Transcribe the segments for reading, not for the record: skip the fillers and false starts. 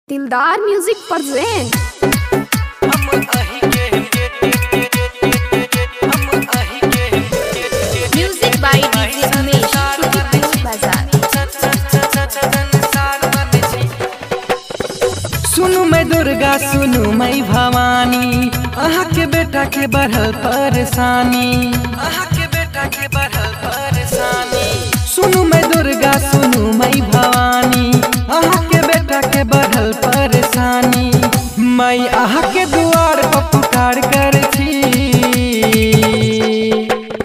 दिलदार music present. Music by DJ Umesh बाजार। सुनु मैं दुर्गा सुनु मैं भवानी, अहाँ के बेटा के बढ़ल परेशानी, अहाँ के बेटा के बढ़ल परेशानी। सुनु मैं दुर्गा सुनु मैं भवानी, अहाँ के बेटा के बढ़ल परेशानी। मैं अहाँ के द्वार पर पुकार कर छी,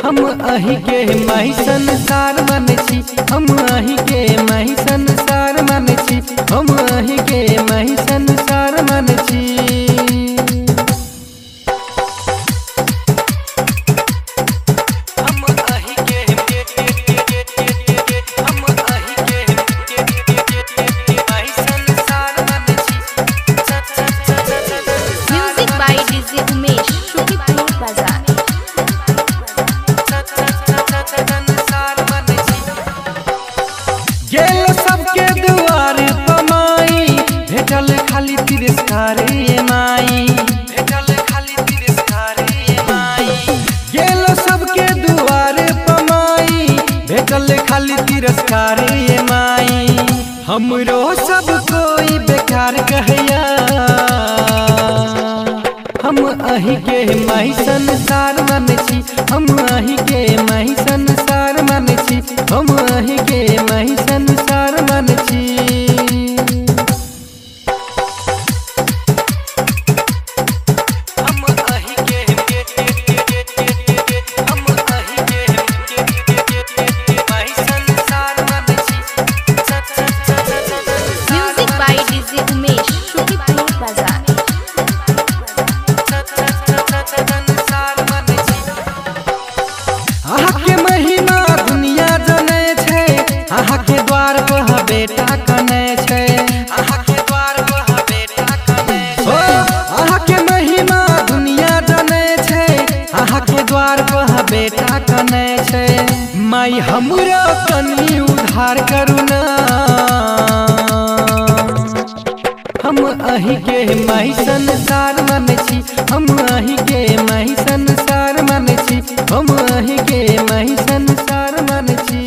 हम अही के माही संसार मन छी, हम अही के माही संसार मन छी, हम अही के माही संसार मन छी। म्यूजिक बाय डीजे उमेश बाजार। गेल सबके दुआर पमाई, भेटल खाली तिरस्कार माई, भेटल खाली तिरस्कार माई। गेल सबके दुआर पमाई, भेटल खाली तिरस्कार माई। हमरो सब कोई बेकार कहया, हम अही के माही संसार मन छी, हम अही के माही संसार मन छी, हम अही के माही संसार मन छी। म्यूजिक बाय डीजे उमेश बाजार। अहाँ के महिमा दुनिया जने छे, अहाँ के द्वार पर बेटा कने छे, अहाँ के द्वार पर बेटा कने छे। अहाँ के महिमा दुनिया जने छे, अहाँ के द्वार पर बेटा कने छे। माई हमरो कनी उद्धार करू ना, हम अही के माही संसार मन छी, हम अही के माही संसार मन छी, हम अही के माही संसार मन छी।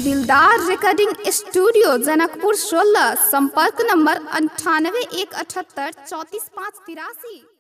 दिलदार रिकॉर्डिंग स्टूडियो जनकपुर 16। संपर्क नंबर 98 178 34 5 83।